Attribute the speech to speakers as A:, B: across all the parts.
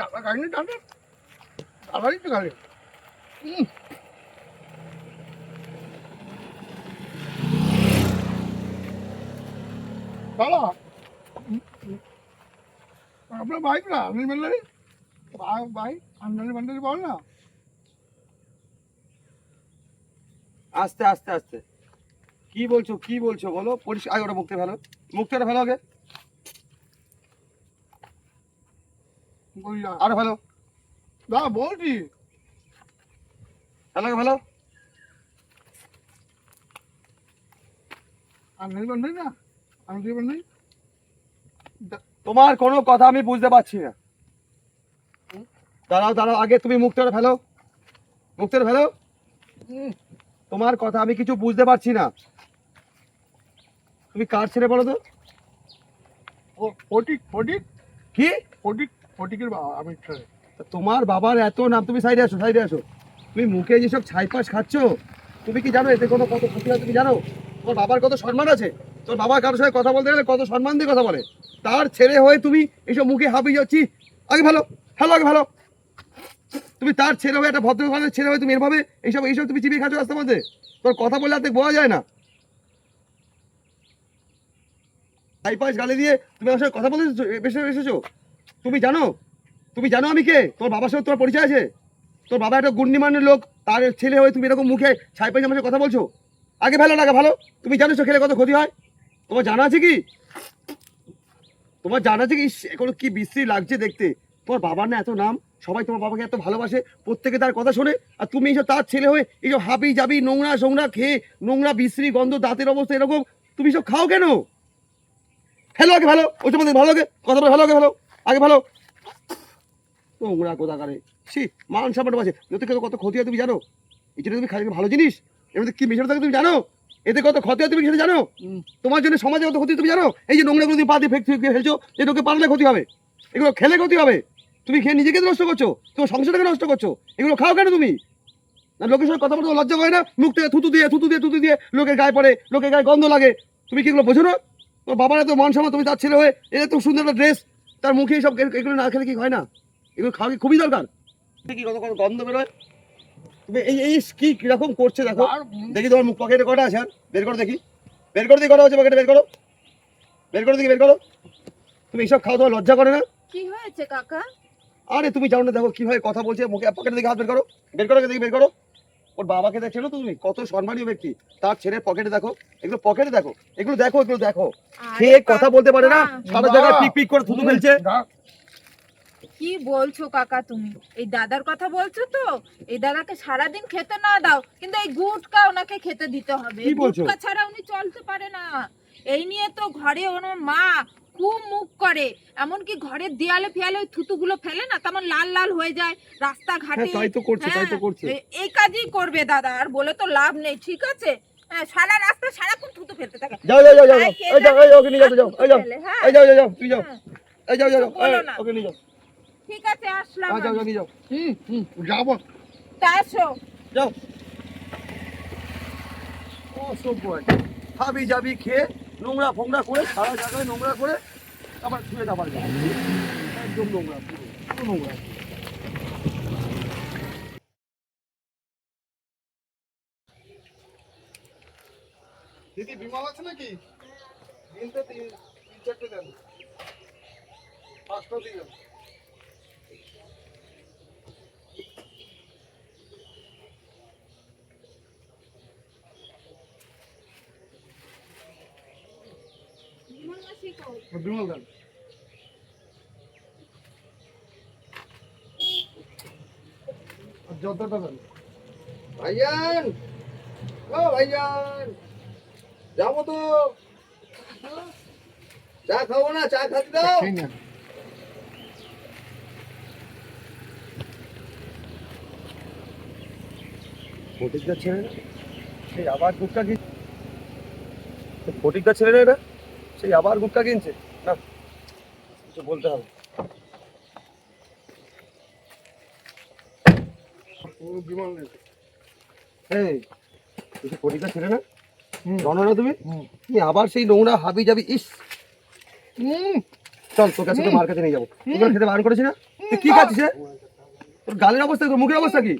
A: টাকা খাইনি টাকা টাকাই তো খালি দাদা আপনার বাইক না আনলি বান্ডারি বাইক আনলি বান্ডারি বল না
B: আস্তে আস্তে আস্তে কি বলছো বলো পরিষ্কার আগে ওটা মুখটা ভালো আগে আরো ভালো
A: দাদা বলছি
B: ভালো
A: আনলি বান্ডারি না আনলি বান্ডারি
B: তোমার কোনো কথা আমি বুঝতে পারছি না দাঁড়াও আগে তুমি মুখটা ফেলো তোমার কথা আমি কিছু বুঝতে পারছি না তুমি কার ছেলে বলো তো কি
A: ফটিকের বাবা আমি
B: তোমার বাবার এত নাম তুমি সাইডে আসো তুমি মুখে যেসব ছাইপাশ খাচ্ছ তুমি কি জানো এতে কত ক্ষতি হয় তুমি জানো তোমার বাবার কত সম্মান আছে তোর বাবা কারোর সাথে কথা বলতে গেলে কত সম্মান দিয়ে কথা বলে তার ছেলে হয়ে তুমি এইসব মুখে হাবিয়ে যাচ্ছি আগে ভালো তুমি তার ছেলে হয়ে একটা ভদ্র ঘরের ছেলে হয়ে তুমি এভাবে এইসব তুমি চিবিয়ে খাচ্ছ রাস্তার মধ্যে তোর কথা বললে আর বোঝা যায় না ছাইপাশ গালি দিয়ে তুমি আমার সাথে কথা বলতে এসেছো তুমি জানো আমি কে তোর বাবার সাথে তোমার পরিচয় আছে তোর বাবা একটা গুণ্ডিমানের লোক তার ছেলে হয়ে তুমি এরকম মুখে ছাইপাশ আমার সাথে কথা বলছো আগে ভালো তুমি জানো খেলে কত ক্ষতি হয় তোমার জানা আছে কি এখন কি বিশ্রী লাগছে দেখতে তোমার বাবার না এত নাম সবাই তোমার বাবাকে এত ভালোবাসে প্রত্যেকে তার কথা শোনে আর তুমি এইসব তার ছেলে হয়ে এইসব হাবি যাবি নোংরা খেয়ে নোংরা বিশ্রী গন্ধ দাঁতের অবস্থা এরকম তুমি সব খাও কেন আগে ভালো ওই সময় ভালো লাগে কথা বলে ভালো নোংরা কোথাকারে মান সম্মান আছে কত ক্ষতি হয় তুমি জানো এই জন্য তুমি খালি ভালো জিনিস এর মধ্যে কি মিশানো থাকে তুমি জানো এতে কত ক্ষতি হয় তুমি সেটা জানো তোমার জন্য সমাজে কত ক্ষতি তুমি জানো এই যে নোংরাগুলো তুমি পা দিয়ে ফেলছো এটাকে পারলে ক্ষতি হবে এগুলো খেলে ক্ষতি হবে তুমি খেয়ে নিজেকে নষ্ট করছো তোমার সংসারটাকে নষ্ট করছো এগুলো খাও কেন তুমি না লোকের সঙ্গে কথা বলতে লজ্জা করে না মুখ থেকে থুতু দিয়ে লোকের গায়ে পড়ে লোকের গায়ে গন্ধ লাগে তুমি কি এগুলো বোঝো না তোর বাবার এত মান সম্মান তুমি তার ছেলে হয়ে এত সুন্দর একটা ড্রেস তার মুখে সব এগুলো না খেলে কি হয় না এগুলো খাওয়া কি খুবই দরকার কি কত গন্ধ বেরোয় তুমি এই কি কিরকম করছে দেখো দেখি তোমার মুখ পকেটে কটা আছে বের করো দেখি কটা হচ্ছে পকেটে বের করো তুমি এইসব খাও তোমার লজ্জা করে না
C: কি হয়েছে কাকা
B: আরে তুমি জানো না দেখো কিভাবে কথা বলছে মুখে পকেটে দেখে হাত বের করো ওর বাবাকে দেখছো না তুমি কত সম্মানীয় ব্যক্তি তার ছেলের পকেটে দেখো এগুলো দেখো খেয়ে কথা বলতে পারে না সারা জায়গায় পিক করে থুতু ফেলছে
C: কি বলছো কাকা তুমি এই দাদার কথা বলছো তো এই দাদাকে সারাদিন খেতে না দাও কিন্তু এই গুটকা ওনাকে খেতে দিতে হবে গুটকা ছাড়া উনি চলতে পারে না এই নিয়ে তো ঘরে ওনার মা খুব মুখ করে এমনকি ঘরের দেয়ালে ফেয়ালে ওই থুতুগুলো ফেলে না তেমন লাল হয়ে যায় রাস্তাঘাটে
B: তাই তো করছে
C: এই কাজই করবে দাদা আর বলে তো লাভ নেই ঠিক আছে সারা রাস্তা সারাক্ষণ থুতু ফেলতে থাকে
B: যাও ওকে নিয়ে যাও তুই যাও ওকে নিয়ে যাও
C: ঠিক আছে আসলাম
B: যাও নিয়ে যাও
A: যাবো
C: আসো
B: যাও ও সব হাবি যাবি খেয়ে নোংরা ফোংরা করে সারা জায়গায় নোংরা করে আবার ছুঁয়ে যাবার একদম নোংরা পুরো নোংরা
A: দিদি বিমল আছে নাকি দিনতে 3-4টে দেন 5টা দিয়ে দেন বিমল দেন যতটা দেন
B: ভাইজান যাবো তো চা খাবো না চা খাতে দাও ফটিকদার ছেলে না সেই আবার গুটকা কিনছে ফটিকদার ছেলে না এটা সেই আবার গুটকা কিনছে না কিছু বলতে হবে
A: বিমল নেই
B: এই তুই ফটিকদার ছেলে না জানো না তুমি আবার সেই নোংরা হাবি যাবি ইস চল তোর কাছে তো মার কাছে নিয়ে যাবো তোর খেতে বার করেছি না তুই কি খাচ্ছিস রে? তোর গালের অবস্থা, তোর মুখের অবস্থা কি?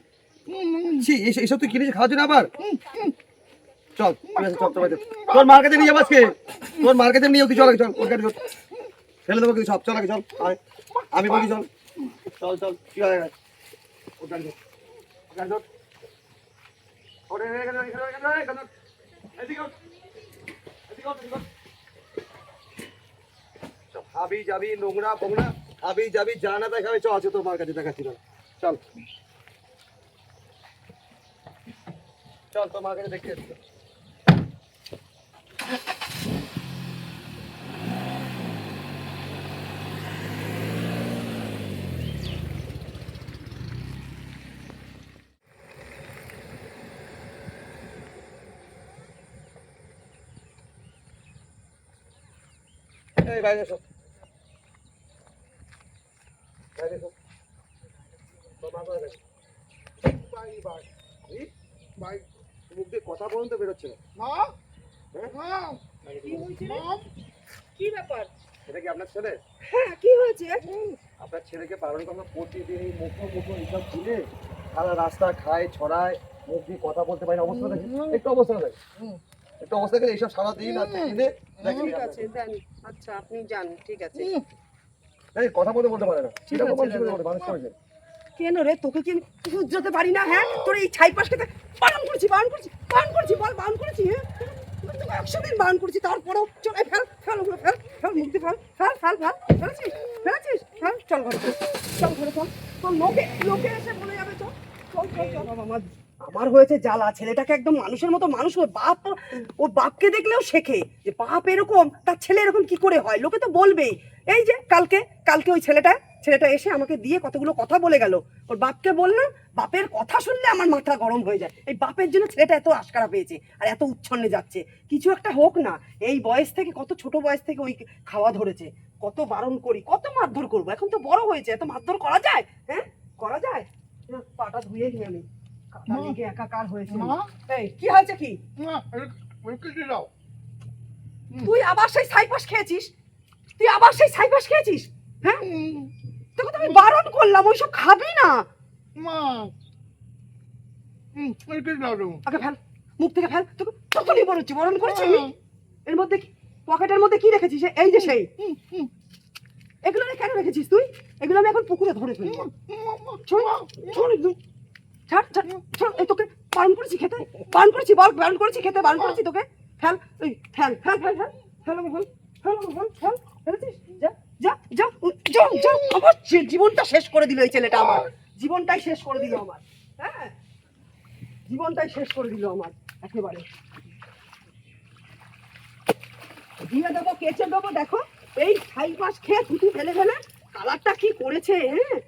B: ছি, এইসব তুই কিনেছিস খাওয়ার জন্য আবার? চল ঠিক আছে, চল চল, তোর মার কাছে নিয়ে যাবো আজকে, তোর মার কাছে নিয়ে যাবো, তুই চল আগে, চল ওর গাড়ি চল, ফেলে দেবো কিন্তু সব, চল আগে চল, আয় আমি বলি চল চল চল, কি হয় ওর গাড়ি চল, গাড়ি চল, ওরে এখানে এখানে এখানে এখানে এদিকে ওঠ, এদিকে ওঠ, এদিকে ওঠ। চল, খাবি যাবি নোংরা ফোংরা, খাবি যাবি যা না তাই খাবি, চল আছে তোর মার কাছে দেখাচ্ছি না, চল চল তোর মার কাছে দেখতে আসছি। এই বাইরে এসো, বাইরে এসো, তোর মা কোথায় গেছে?
A: ভাই ভাই
B: এই,
A: ভাই
B: মুখ দিয়ে কথা পর্যন্ত বেরোচ্ছে না।
A: মা
B: হ্যাঁ?
A: মা
C: কি হয়েছে রে?
A: মা
C: কি ব্যাপার?
B: এটা কি আপনার ছেলে?
C: হ্যাঁ কি হয়েছে?
B: আপনার ছেলেকে বারণ করলো প্রতিদিন এই মুখো মুখো এইসব দিলে সারা রাস্তা খায় ছড়ায়, মুখ দিয়ে কথা বলতে পারে না, অবস্থা দেখে একটু অবস্থা দেখে, একটু অবস্থা দেখে এইসব সারাদিন আর দিনে
D: ঠিক আছে দেন, আচ্ছা আপনি যান, ঠিক আছে।
B: এই কথা বলতে বলতে পারে না,
D: ঠিক
B: এরকম
D: আছে,
B: মানুষ
D: দাদা।
B: করে মানুষ করেছে।
D: কেন রে, তোকে কি বুঝতে পারি না? হ্যাঁ, তোর এই ছাই পাশ খেতে বারণ করছি, বারণ করছি, বারণ করছি, বল বারণ করেছি? হ্যাঁ, তোকে 100 দিন বারণ করছি, তারপরেও চল, এই ফেল ফেল ওগুলো, ফেল ফেল, মুখ দিয়ে ফেল ফেল ফেল ফেল, ফেলেছিস ফেলেছিস, ফেল, চল ঘরে চল, চল ঘরে চল, তোর লোকে লোকে এসে বলে যাবে, চল চল চল চল। আমার হয়েছে জ্বালা, ছেলেটাকে একদম মানুষের মতো মানুষ হয়ে, বাপ ওর বাপকে দেখলেও শেখে যে বাপ এরকম, তার ছেলে এরকম কি করে হয়, লোকে তো বলবেই। এই যে কালকে কালকে ওই ছেলেটা এসে আমাকে দিয়ে কতগুলো কথা বলে গেল, ওর বাপকে বললাম, বাপের কথা শুনলে আমার মাথা গরম হয়ে যায়, এই বাপের জন্য ছেলেটা এত আশকারা পেয়েছে আর এত উচ্ছন্নে যাচ্ছে। কিছু একটা হোক না, এই বয়স থেকে, কত ছোট বয়স থেকে ওই খাওয়া ধরেছে, কত বারণ করি, কত মারধর করবো, এখন তো বড় হয়েছে, এত মারধর করা যায়? হ্যাঁ করা যায় না, পাটা ধুয়ে নিয়ে আমি কাটা লেগে একাকার হয়েছে।
A: মা?
D: এই কি হয়েছে কি?
A: মা ওকে দিয়ে দাও।
D: তুই আবার সেই ছাইপাশ খেয়েছিস, তুই আবার সেই ছাইপাশ খেয়েছিস? হ্যাঁ, তোকে তো আমি বারণ করলাম ওইসব খাবি না।
A: মা ওকে দাও দাও।
D: আগে ফেল, মুখ থেকে ফেল, তোকে তখনই বলছি, বারণ করছি আমি। এর মধ্যে পকেটের মধ্যে কি রেখেছিস? এই যে সেই, এগুলো কেন রেখেছিস তুই? এগুলো আমি এখন পুকুরে ধরে ফেলবো। শোন শোন, ছাড় ছাড় ছাড়, এই তোকে বারণ করেছি খেতে, বারণ করেছি, বল বারণ করেছি খেতে, বারণ করেছি তোকে। ফেল, এই fail fail fail fail fail আমার ফেল, ফেল আমার ফেল, ফেল ফেলেছিস, যা যা যা যা যা। আমার জীবনটা শেষ করে দিল এই ছেলেটা, আমার জীবনটাই শেষ করে দিল আমার, হ্যাঁ জীবনটাই শেষ করে দিল আমার একেবারে। দিয়ে দেবো, কেচে দেবো, দেখো এই ছাই পাশ খেয়ে থুতু ফেলে ফেলে কালারটা কি করেছে, হ্যাঁ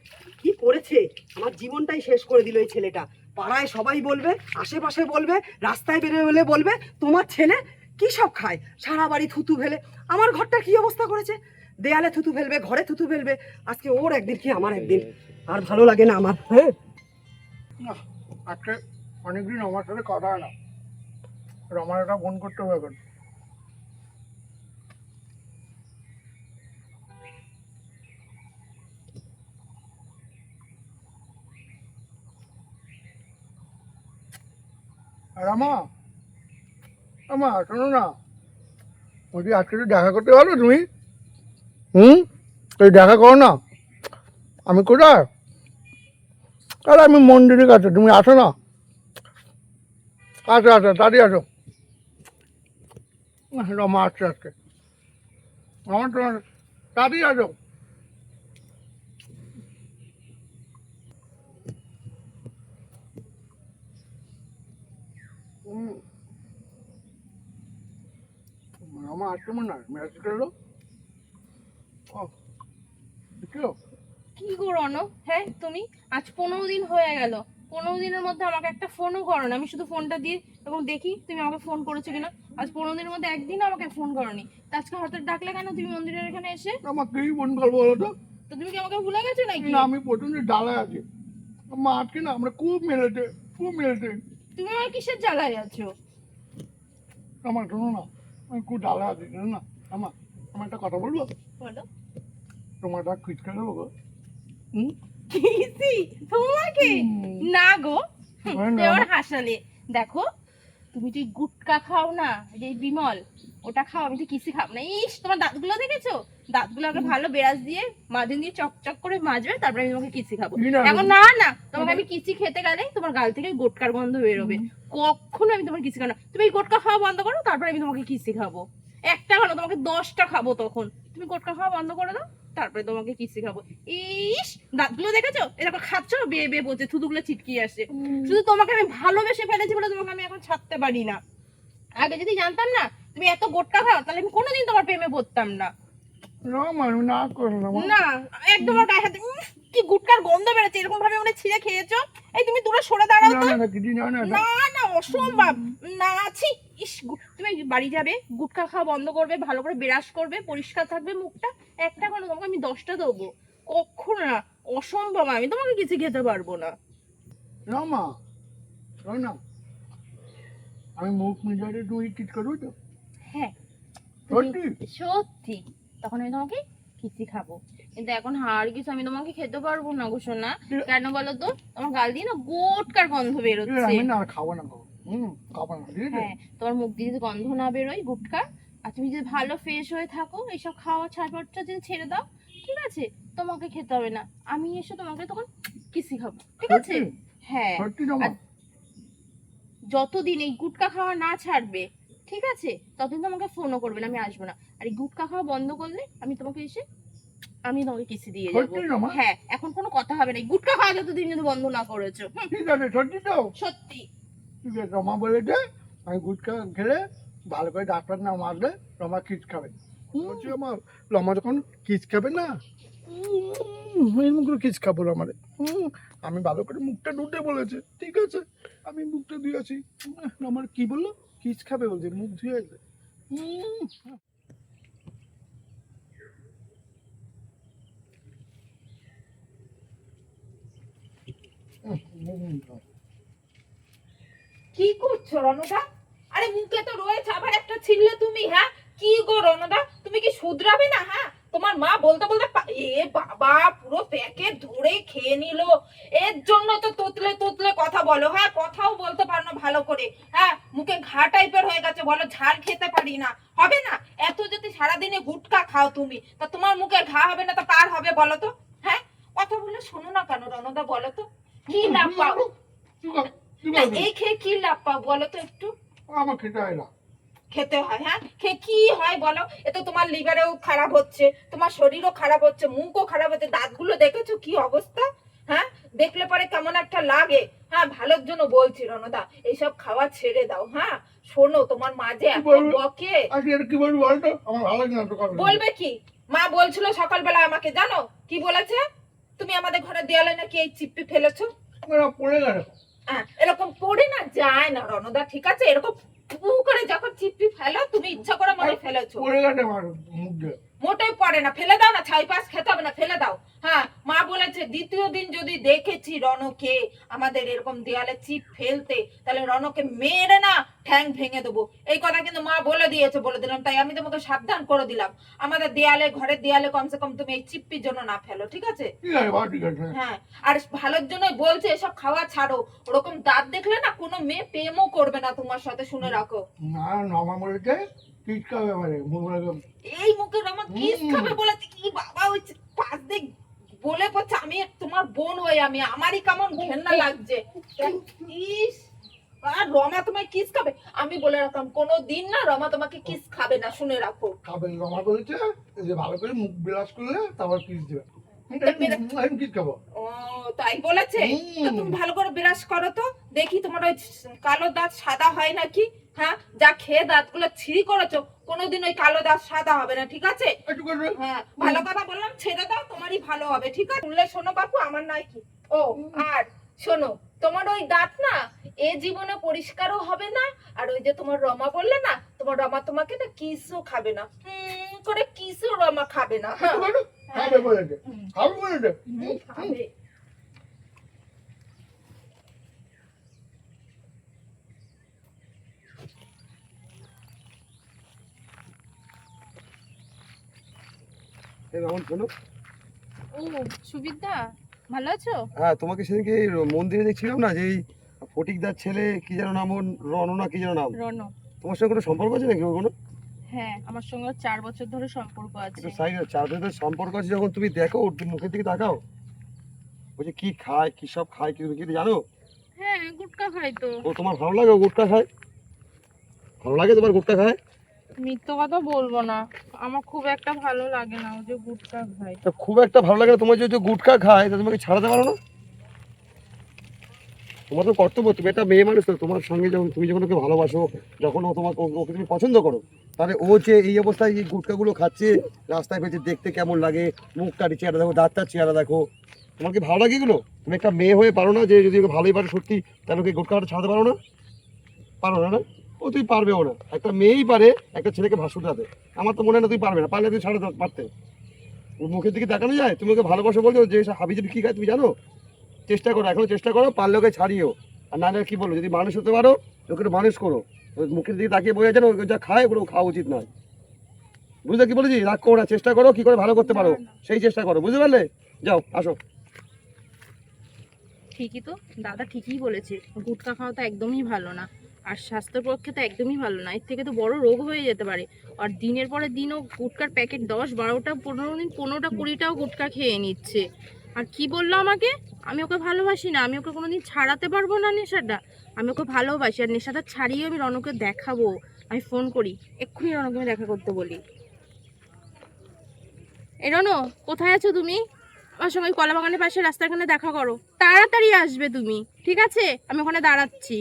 D: কি করেছে, আমার জীবনটাই শেষ করে দিল এই ছেলেটা। পাড়ায় সবাই বলবে, আশেপাশে বলবে, রাস্তায় বেরোলে বলবে তোমার ছেলে কি সব খায়, সারা বাড়ি থুতু ফেলে। আমার ঘরটার কি অবস্থা করেছে, দেয়ালে থুতু ফেলবে, ঘরে থুতু ফেলবে। আজকে ওর একদিন কি আমার একদিন, আর ভালো লাগে না আমার। হ্যাঁ
A: না আজকে অনেকদিন আমার সাথে কথা হয় না, আমার একটা ফোন করতে হবে এখন। রামা, আমা শোনো না, বলছি আজকে একটু দেখা করতে পারো তুমি? তুই দেখা করো না। আমি কোথায়? আরে আমি মন্দিরের কাছে, তুমি আসো না। আচ্ছা আচ্ছা, তাড়াতাড়ি আসো। রমা আসছে আজকে, আমার তোমার তাড়াতাড়ি আসো। রমা আসছে মনে হয়, মেসেজ করলো। ও দেখো,
E: কি গো রনো, হ্যাঁ তুমি আজ 15 দিন হয়ে গেল, 15 দিনের মধ্যে আমাকে একটা ফোনও করো না। আমি শুধু ফোনটা দিই এবং দেখি তুমি আমাকে ফোন করেছো কিনা। আজ 15 দিনের মধ্যে একদিনও আমাকে ফোন করোনি, তা আজকে হঠাৎ ডাকলে কেন তুমি মন্দিরের এখানে এসে?
A: আমার কি ফোন করবো বলো তো?
E: তো তুমি কি আমাকে ভুলে গেছো নাকি?
A: না আমি প্রথমে ডালায় আছি, মা আজকে না আমরা খুব মেলেছে, খুব মেলেছে।
E: তুমি আমার কিসের জ্বালায় আছো?
A: আমার শোনো না, আমি খুব ডালায় আছি জানো না। আমার একটা কথা বলবো,
E: বলো।
A: তোমার ডাক খিচকে দেবো গো। হুম?
E: কিসি তোমাকে না গো
A: হয় না।
E: এবার হাসালে দেখো তুমি যে গুটকা খাও না যে বিমল ওটা খাও আমি তো কিসি খাবো না ইস তোমার দাঁতগুলো দেখেছো দাঁতগুলো আগে ভালো ব্রাশ দিয়ে মাজন দিয়ে চকচক করে মাজবে তারপরে আমি তোমাকে কিসি খাবো
A: কি না?
E: এখন না না তোমাকে আমি কিসি খেতে গেলে তোমার গাল থেকে গোটকার গন্ধ বেরোবে কখনো আমি তোমার কিসি খাবো না তুমি এই গোটকা খাওয়া বন্ধ করো তারপরে আমি তোমাকে কিসি খাবো একটা খাবো তোমাকে 10টা খাবো তখন তুমি গোটকা খাওয়া বন্ধ করে দাও তারপরে তোমাকে কিসি খাবো ইস দাঁতগুলো দেখেছো এরকম খাচ্ছ বেয়ে বেয়ে বলছে থুতুগুলো ছিটকিয়ে আসে শুধু তোমাকে আমি ভালোবেসে ফেলেছি বলে তোমাকে আমি এখন ছাড়তে পারি না আগে যদি জানতাম না তুমি এত গোটকা খাও তাহলে আমি কোনোদিন তোমার প্রেমে পড়তাম না
A: না মা, আমি না করলাম মা।
E: না একদম আমার গায়ে হাতে কি গুটকার গন্ধ বেরোচ্ছে এরকম ভাবে মনে ছিঁড়ে খেয়েছো এই তুমি দূরে সরে দাঁড়াও
A: না
E: তো
A: না না দিদি, না না না।
E: না না অসম্ভব না ছি ইস তুমি বাড়ি যাবে গুটকা খাওয়া বন্ধ করবে ভালো করে ব্রাশ করবে পরিষ্কার থাকবে মুখটা একটা কেন তোমাকে আমি 10টা দেবো কখনো না অসম্ভব আমি তোমাকে কিছু খেতে পারবো না
A: না মা, শোন না, আমি মুখ মিজারে তুই ঠিক করবো তো?
E: হ্যাঁ
A: সত্যি?
E: সত্যি তখন আমি তোমাকে খিচি খাবো কিন্তু এখন আর কিছু আমি তোমাকে খেতে পারবো না গো সোনা কেন বলো তো তোমার গাল দিয়ে না গোটকার গন্ধ বেরোচ্ছে
A: আমি না আর খাবো না গো। খাবো না, ঠিক আছে?
E: হ্যাঁ তোমার মুখ দিয়ে যদি গন্ধ না বেরোয় গুটকার আর তুমি যদি ভালো ফ্রেশ হয়ে থাকো এইসব খাওয়া ছাড়পত্র যদি ছেড়ে দাও ঠিক আছে তোমাকে খেতে হবে না আমি এসে তোমাকে তখন কিসি খাবো ঠিক আছে
A: সত্যি?
E: হ্যাঁ
A: সত্যি তো মা?
E: আর যতদিন এই গুটকা খাওয়া না ছাড়বে ঠিক আছে ততদিন তোমাকে ফোনও করবে না আমি আসবো না আর এই গুটকা খাওয়া বন্ধ করলে আমি তোমাকে এসে আমি তোমাকে কিসি দিয়ে যাবো
A: সত্যি না মা?
E: হ্যাঁ এখন কোনো কথা হবে না এই গুটকা খাওয়া যতদিন যদি বন্ধ না করেছো
A: ঠিক আছে, সত্যি তো?
E: সত্যি
A: ঠিক আছে, রমা বলেছে আমি গুটখা খেলে ভালো করে ডাক্তার না মারলে রমা কিচ খাবে। বলছি আমার রমা যখন কিচ খাবে না, এরকম করে কিচ খাবো রমারে। আমি ভালো করে মুখটা ধুতে বলেছে, ঠিক আছে আমি মুখটা ধুয়েছি। রমার কি বললো? কিচ খাবে বলছে, মুখ ধুয়ে আসবে।
C: কি করছো রণদা? আরে মুখে তো রয়েছে আবার একটা ছিললে তুমি, হ্যাঁ কি গো রণদা তুমি কি শুধরাবে না? হ্যাঁ তোমার মা বলতে বলতে এ বাবা পুরো প্যাকেট ধরে খেয়ে নিল, এর জন্য তো তোতলে তোতলে কথা বলো। হ্যাঁ কথাও বলতে পারো না ভালো করে, হ্যাঁ মুখে ঘা টাইপের হয়ে গেছে, বলো ঝাল খেতে পারি না। হবে না এত যদি সারাদিনে গুটকা খাও তুমি তা তোমার মুখে ঘা হবে না তা কার হবে বলো তো? হ্যাঁ কথা বললে শোনো না কেন রণদা বলো তো? কি লাভ পাও না এই খেয়ে? কি লাভ পাও বলো তো একটু?
A: আমার খেতে হয় না।
C: খেতে হয়, হ্যাঁ খেয়ে কি হয় বলো? এ তো তোমার লিভারেও খারাপ হচ্ছে, তোমার শরীরও খারাপ হচ্ছে, মুখও খারাপ হচ্ছে, দাঁতগুলো দেখেছো কি অবস্থা? হ্যাঁ দেখলে পরে কেমন একটা লাগে। হ্যাঁ ভালোর জন্য বলছি রণদা এইসব খাওয়া ছেড়ে দাও। হ্যাঁ শোনো তোমার মাঝে এত বকে,
A: আজকে এটা কি বলবি বলতো? আমার ভালো লাগে না তো কথা।
C: বলবে কি? মা বলছিল সকালবেলা আমাকে, জানো কি বলেছে? তুমি আমাদের ঘরে দেয়ালে নাকি এই চিপটি ফেলেছো।
A: আমার পড়ে গেল।
C: হ্যাঁ এরকম পড়ে না যায় না রণদা, ঠিক আছে? এরকম পু করে যখন চিপটি ফেলো তুমি ইচ্ছা করে মনে ফেলেছো,
A: পড়ে গেছে আমার মুখ দিয়ে।
C: মোটেই পড়ে না, ফেলে দাও না, ছাই পাশ খেতে হবে না, ফেলে দাও। হ্যাঁ মা বলেছে দ্বিতীয় দিন যদি দেখেছি রণকে আমাদের এরকম দেয়ালে চিপ ফেলতে তাহলে রণকে মেরে না ঠ্যাং ভেঙে দেবো। এই কথা কিন্তু মা বলে দিয়েছে, বলে দিলাম, তাই আমি তোমাকে সাবধান করে দিলাম আমাদের দেয়ালে ঘরের দেয়ালে কমসে কম তুমি এই চিপ্পির জন্য না ফেলো, ঠিক আছে?
A: ঠিক আছে বাবা, ঠিক আছে।
C: হ্যাঁ আর ভালোর জন্যই বলছে এসব খাওয়া ছাড়ো, ওরকম দাঁত দেখলে না কোনো মেয়ে প্রেমও করবে না তোমার সাথে, শুনে রাখো।
A: না নমা বলেছে কিচ খাবে মানে মুখ একদম।
C: এই মুখের আমার কিস খাবে বলেছে কি বাবা? ওই পাশ দিক বলে পড়ছে আমি তোমার বোন হই, আমি আমারই কেমন ঘেন্না লাগছে। ইস আর রমা তোমায় কিস খাবে? আমি বলে রাখলাম কোনো দিন না রমা তোমাকে কিস খাবে না, শুনে রাখো।
A: খাবে রমা বলেছে যে ভালো করে মুখ ব্রাশ করলে তারপর কিচ দেবে। আমি কিচ খাবো।
C: ও তাই বলেছে? তো তুমি ভালো করে ব্রাশ করো তো দেখি তোমার ওই কালো দাঁত সাদা হয় নাকি। হ্যাঁ যা খেয়ে দাঁতগুলো ছিঁড়ি করেছো কোনোদিন ওই কালো দাঁত সাদা হবে না, ঠিক আছে?
A: একটু করবে।
C: হ্যাঁ ভালো কথা বললাম, ছেড়ে দাও, তোমারই ভালো হবে, ঠিক আছে? শুনলে শোনো বাপু, আমার নাই কি। ও আর শোনো তোমার ওই দাঁত না এ জীবনে পরিষ্কারও হবে না, আর ওই যে তোমার রমা বললে না তোমার রমা তোমাকে না কিসও খাবে না, করে কিসও রমা খাবে না। হ্যাঁ
A: একটু করবে। খাবে বলেছে। খাবে বলেছে।
C: খাবে।
B: এই রমন শোনো,
E: ও সুবিধা ভালো আছো?
B: হ্যাঁ, তোমাকে সেদিনকে এই মন্দিরে দেখছিলাম না, যে এই ফটিকদার ছেলে কি যেন নাম, ওর রণ না কি যেন নাম,
E: রনো।
B: তোমার সঙ্গে কোনো সম্পর্ক আছে নাকি ওর কোনো?
E: হ্যাঁ, আমার সঙ্গে ওর 4 বছর ধরে সম্পর্ক আছে।
B: একটু সাইড, চার বছরের সম্পর্ক আছে যখন, তুমি দেখো ওর মুখের দিকে তাকাও, ও যে কি খায়, কি সব খায়, কি তুমি কি জানো?
E: হ্যাঁ, গুটকা খাই তো।
B: ও তোমার ভালো লাগে ও গুটকা খায়? ভালো লাগে তোমার গুটকা খায়?
E: মিথ্যে কথা বলবো না, আমার খুব একটা ভালো লাগে না ও যে গুটকা খায়।
B: তা খুব একটা ভালো লাগে না তোমার, যে গুটকা খায়, তা তোমাকে ছাড়াতে পারো না? তোমার তো কর্তব্য, তুমি একটা মেয়ে মানুষ, তো তোমার সঙ্গে যখন তুমি যখন ওকে ভালোবাসো, যখন ও তোমাকে ওকে তুমি পছন্দ করো, তাহলে ও যে এই অবস্থায় এই গুটকাগুলো খাচ্ছে, রাস্তায় ফেলছে, দেখতে কেমন লাগে, মুখটার চেহারা দেখো, দাঁতটার চেহারা দেখো, তোমার কি ভালো লাগে এগুলো? তুমি একটা মেয়ে হয়ে পারো না যে যদি ওকে ভালোই পারো সত্যি, তাহলে ওকে গুটকাটা ছাড়াতে পারো না? পারো না না? ও তুমি পারবেও না, একটা মেয়েই পারে একটা ছেলেকে ভাসুটাতে। আমার তো মনে হয় না তুমি পারবে না, পারলে তুমি ছাড়াতে পারতে। ওর মুখের দিকে তাকানো যায়? তুমি ওকে ভালোবাসো বলছো, যে হাবিজাবি কি খায় তুমি জানো? চেষ্টা করো, এখনো চেষ্টা করো, পারলে ওকে ছাড়িও। আর না কি বলবো, যদি মানুষ হতে পারো ওকে একটু মানুষ করো। ওই মুখের দিকে তাকিয়ে বোঝা যায় না, ওকে যা খায় ওগুলো খাওয়া উচিত নয়। বুঝলে কি বলেছি? রাগ করো না, চেষ্টা করো কি করে ভালো করতে পারো, সেই চেষ্টা করো, বুঝতে পারলে? যাও, আসো।
E: ঠিকই তো, দাদা ঠিকই বলেছে, গুটকা খাওয়া তো একদমই ভালো না, আর স্বাস্থ্যের পক্ষে তো একদমই ভালো না, এর থেকে তো বড় রোগ হয়ে যেতে পারে। আর দিনের পরে দিনও গুটকার প্যাকেট 10-12টা 15 দিন 15টা 20টাও গুটকা খেয়ে নিচ্ছে। আর কি বললো আমাকে, আমি ওকে ভালোবাসি না, আমি ওকে কোনোদিন ছাড়াতে পারবো না নেশাটা। আমি ওকে ভালোবাসি, আর নেশাটা ছাড়িয়ে আমি রনকে দেখাবো। আমি ফোন করি, এক্ষুনি রনকে আমি দেখা করতে বলি। এ রনো, কোথায় আছো তুমি? আমার সঙ্গে কলা বাগানের পাশে রাস্তাখানে দেখা করো, তাড়াতাড়ি আসবে তুমি, ঠিক আছে? আমি ওখানে দাঁড়াচ্ছি।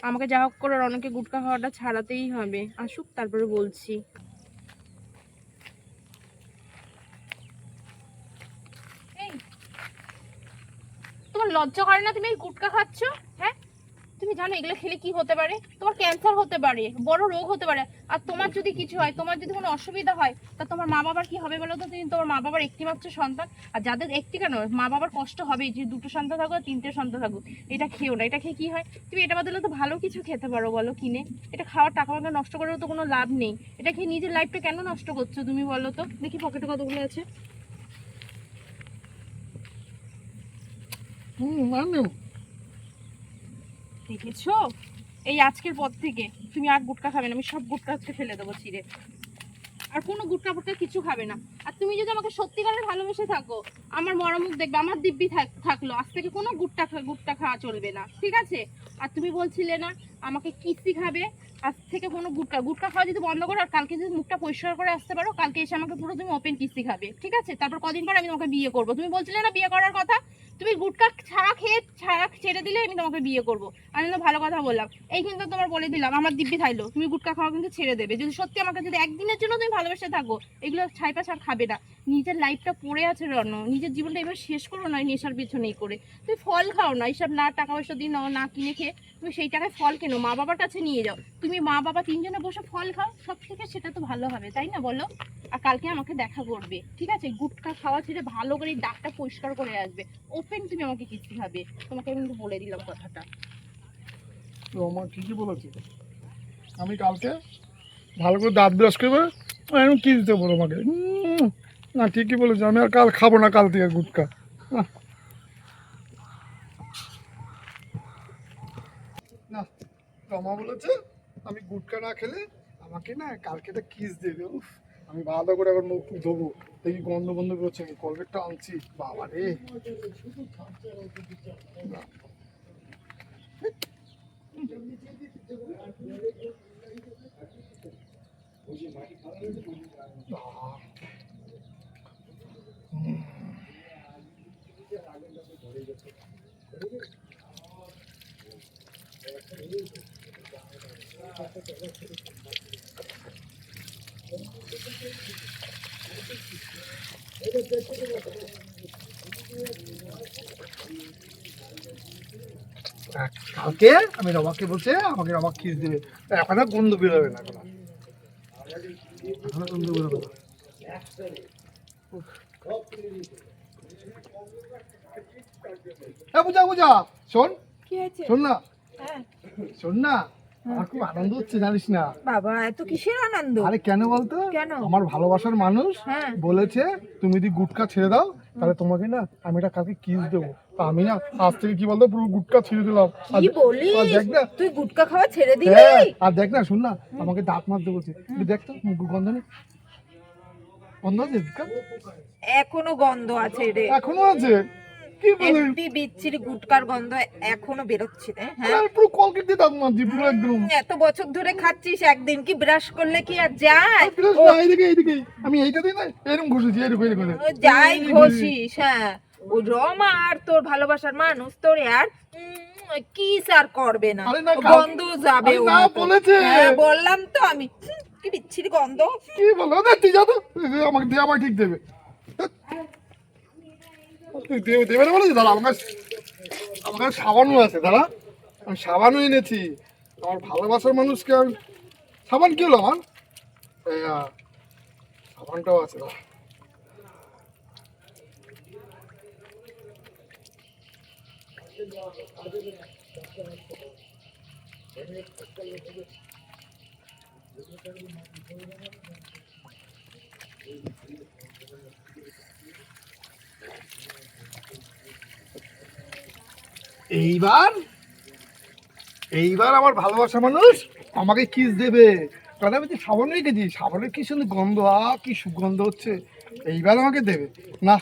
E: আমাকে যা হোক করে রনকে গুটকা খাওয়াটা ছাড়াতেই হবে, আসুক তারপরে বলছি। এই, তোমার লজ্জা করে না? তুমি এই গুটকা খাচ্ছ, হ্যাঁ? তুমি জানো এগুলো খেলে কি হতে পারে? তোমার ক্যান্সার হতে পারে, বড় রোগ হতে পারে। আর তোমার যদি কিছু হয়, তোমার যদি কোনো অসুবিধা হয়, তা তোমার মা বাবার কি হবে বলো তো? তুমি তোমার মা বাবার একটি মাত্র সন্তান, আর যাদের একটি কেন, মা বাবার কষ্ট হবেই, যে 2টো সন্তান থাকুক 3টে সন্তান থাকুক। এটা খেও না, এটা খেয়ে কি হয়? তুমি এটা বদলে তো ভালো কিছু খেতে পারো, বলো কিনে। এটা খাওয়ার টাকা পয়সা নষ্ট করেও তো কোনো লাভ নেই। এটা খেয়ে নিজের লাইফটা কেন নষ্ট করছো তুমি বলো তো? দেখি পকেটে কতগুলো আছে।
A: মানে
E: দেখেছো, এই আজকের পর থেকে তুমি আর গুটকা খাবে না, আমি সব গুটকা আজকে ফেলে দেবো ছিঁড়ে। আর কোনো গুটকা ফুটকা কিছু খাবে না। আর তুমি যদি আমাকে সত্যিকারের ভালোবেসে থাকো, আমার মরামুখ দেখবে, আমার দিব্যি থাকলো, আজ থেকে কোনো গুটকা খাওয়া চলবে না, ঠিক আছে? আর তুমি বলছিলে না আমাকে কিস্তি খাবে, আজ থেকে কোনো গুটকা খাওয়া যদি বন্ধ করো, আর কালকে যদি মুখটা পরিষ্কার করে আসতে পারো, কালকে এসে আমাকে পুরো তুমি ওপেন কিস্তি খাবে, ঠিক আছে? তারপর কদিন পর আমি তোমাকে বিয়ে করবো। তুমি বলছিলে না বিয়ে করার কথা, তুমি গুটকা ছাড়া ছেড়ে দিলে আমি তোমাকে বিয়ে করবো। আমি তো ভালো কথা বললাম, এই কিন্তু তোমার বলে দিলাম, আমার দিব্যি থাইলো, তুমি গুটকা খাওয়া কিন্তু ছেড়ে দেবে যদি সত্যি আমাকে যদি একদিনের জন্য তুমি ভালোবেসে থাকো। এগুলো ছাইপা ছাড় খাবে না। নিজের লাইফটা পড়ে আছে রণ, নিজের জীবনটা এবার শেষ করো না নেশার পিছনেই করে। তুমি ফল খাও না, এইসব না টাকা পয়সা দিয়ে না কিনে খেয়ে তুমি সেই টাকায় ফল কেনো, মা বাবার কাছে নিয়ে যাও, তুমি মা বাবা 3জনে বসে ফল খাও, সব থেকে সেটা তো ভালো হবে, তাই না বলো? আর কালকে আমাকে দেখা করবে, ঠিক আছে? গুটকা খাওয়া ছেড়ে ভালো করে দাগটা পরিষ্কার করে আসবে, ওপেন তুমি আমাকে কিস্তি খাবে, তোমাকে আমি কিন্তু বলে দিলাম কথাটা।
A: রমা ঠিকই বলেছে, আমি কালকে ভালো করে দাঁত ব্রাশ করবো, এখন কি দিতে বলো আমাকে? না ঠিকই বলেছে, আমি আর কাল খাবো না, কাল থেকে গুটকা। না, রমা বলেছে আমি গুটকা না খেলে আমাকে না কালকে একটা কিস দেবে। উফ, আমি ভালো করে আবার মুখ ধোবো, দেখি গন্ধ বন্ধ করছে, আমি কলগেটটা আনছি, বাবা রে। কালকে আমি রমাকে বলছে আমাকে রমা কিস দেবে, এখন আর গন্ধ বেরোবে না, এখন আর গন্ধ বেরোবে না। বুঝা বুঝা, শোন
C: কি হয়েছে?
A: শোন না,
C: হ্যাঁ,
A: শোন না, আমার খুব আনন্দ হচ্ছে জানিস না।
C: বাবা এত কিসের আনন্দ?
A: আরে কেন বলতো,
C: কেন?
A: আমার ভালোবাসার মানুষ
C: হ্যাঁ।
A: বলেছে তুমি যদি গুটকা ছেড়ে দাও তাহলে তোমাকে না আমি একটা কালকে কিস দেবো। তা আমি না আজ থেকে কি বলতো পুরো গুটকা ছেড়ে দিলাম।
C: কি বলিস?
A: আর দেখ না,
C: তুই গুটকা খাওয়া ছেড়ে দিলি?
A: হ্যাঁ, আর দেখ না, শুন না, আমাকে দাঁত মাজতে বলছে, তুই দেখ তো মুখ গন্ধ নেই, গন্ধ আছে গুটকা?
C: এখনো গন্ধ আছে রে,
A: এখনো আছে? কি বলে?
C: এমনি বিচ্ছিরি গুটকার গন্ধ এখনো বেরোচ্ছে রে। হ্যাঁ,
A: আরে পুরো কলকেট দিয়ে দাঁত মাজছি পুরো একদম।
C: এত বছর ধরে খাচ্ছিস, একদিন কি ব্রাশ করলে কি আর যায়?
A: আর বিরাস না, এইদিকে আমি এইটা দিই না, এরকম ঘুষেছি, এরকম
C: ও যাই ঘষিস। হ্যাঁ, ও রমা আর তোর ভালোবাসার মানুষ তোর আর কিস আর করবে না,
A: আরে না,
C: ও গন্ধ যাবে।
A: আরে
C: ও
A: না,
C: মতো।
A: বলেছে।
C: হ্যাঁ, বললাম তো আমি, কি বিচ্ছিরি গন্ধ।
A: কি বলো না, তুই যা তো, আমাকে দিয়ে আমার ঠিক দেবে, দেবে না বলেছি। দাঁড়া, আমার কাছে সাবানও আছে, দাঁড়া আমি সাবানও এনেছি। আমার ভালোবাসার মানুষকে আমি সাবান কি হলো আমার, এই, সাবানটাও আছে, দাঁড়া। এইবার এইবার আমার ভালোবাসা মানুষ আমাকে কিস দেবে, কারণ আমি তো সাবান রেখেছি, সাবানের কি সুন্দর গন্ধ, কি সুগন্ধ হচ্ছে। এইবার আমাকে দেবে না,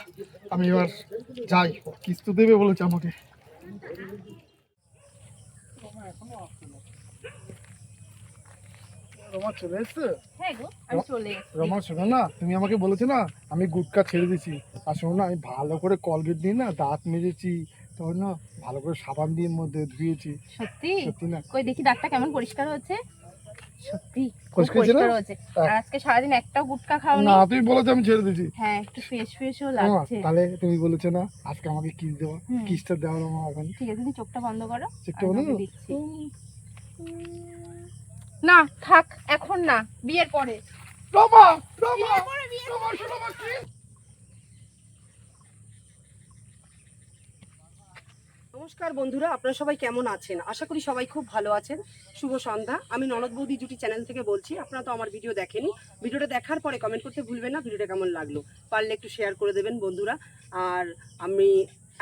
A: আমি এবার যাই, কিস তো দেবে বলেছে আমাকে। রমা চলে এসছে?
E: হ্যাঁ গো, আমি চলে এসেছি।
A: রমা শোনো না, তুমি আমাকে বলেছো না আমি গুটকা ছেড়ে দিছি, আর শোনো না, আমি ভালো করে কলগেট দিয়ে না দাঁত মেজেছি, তারপর না ভালো করে সাবান দিয়ে মধ্যে ধুয়েছি।
E: সত্যি?
A: সত্যি না?
E: কই দেখি দাঁতটা কেমন পরিষ্কার হচ্ছে। সত্যি খুব
A: পরিষ্কার হয়েছে না?
E: পরিষ্কার হচ্ছে। আর আজকে সারাদিন একটাও গুটকা খাওনি?
A: না, তুমি বলেছো আমি ছেড়ে দিছি।
E: হ্যাঁ, একটু ফ্রেশ ফ্রেশও
A: রমা,
E: লাগছে।
A: তাহলে তুমি বলেছো না আজকে আমাকে কিস দেবো,
E: হুম।
A: কিসটা দেওয়া রমা এখন।
E: ঠিক আছে, তুমি চোখটা বন্ধ করো।
A: চোখটা
E: আমি
A: বন্ধ
E: তোমাকে
A: করো?
E: দিচ্ছি। না থাক, এখন না, বিয়ের পরে।
A: রমা, রমা, রমা, শোনো আমার kiss।
D: নমস্কার বন্ধুরা, আপনারা সবাই কেমন আছেন? আশা করি সবাই খুব ভালো আছেন। শুভ সন্ধ্যা। আমি ননদ বৌদি জুটি চ্যানেল থেকে বলছি। আপনারা তো আমার ভিডিও দেখেনি, ভিডিওটা দেখার পরে কমেন্ট করতে ভুলবেন না ভিডিওটা কেমন লাগলো, পারলে একটু শেয়ার করে দেবেন বন্ধুরা। আর আমি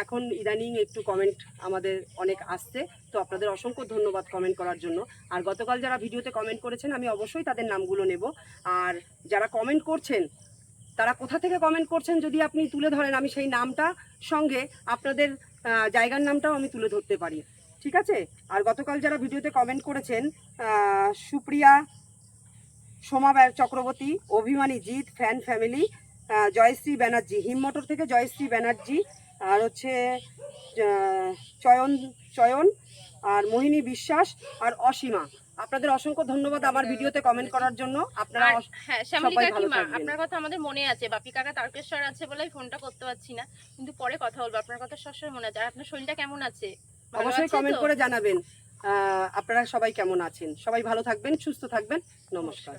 D: এখন ইদানিং একটু কমেন্ট আমাদের অনেক আসছে, তো আপনাদের অসংখ্য ধন্যবাদ কমেন্ট করার জন্য। আর গতকাল যারা ভিডিওতে কমেন্ট করেছেন আমি অবশ্যই তাদের নামগুলো নেব। আর যারা কমেন্ট করছেন তারা কোথা থেকে কমেন্ট করছেন যদি আপনি তুলে ধরেন, আমি সেই নামটা সঙ্গে আপনাদের জায়গার নামটাও আমি তুলে ধরতে পারি, ঠিক আছে? আর গতকাল যারা ভিডিওতে কমেন্ট করেছেন, সুপ্রিয়া, সোমা চক্রবর্তী, অভিমানী জিৎ, ফ্যান ফ্যামিলি, জয়শ্রী ব্যানার্জি, হিমমটর থেকে জয়শ্রী ব্যানার্জি, আর হচ্ছে চয়ন চয়ন আর মোহিনী বিশ্বাস আর অসীমা, আপনাদের অসংখ্য ধন্যবাদ আমার ভিডিওতে কমেন্ট করার জন্য। আপনারা
E: আর হ্যাঁ, শ্যামলী
D: সবাই ভালো
E: কাকিমা,
D: থাকবেন।
E: আপনার কথা আমাদের মনে আছে। বাপি কাকা তারকেশ্বর আছে বলে ফোনটা করতে পারছি না, কিন্তু পরে কথা বলবো। আপনার কথা সবসময় মনে আছে। আর আপনার শরীরটা কেমন আছে? ভালো
D: অবশ্যই
E: আছে
D: কমেন্ট
E: তো?
D: করে জানাবেন আপনারা সবাই কেমন আছেন। সবাই ভালো থাকবেন, সুস্থ থাকবেন। নমস্কার।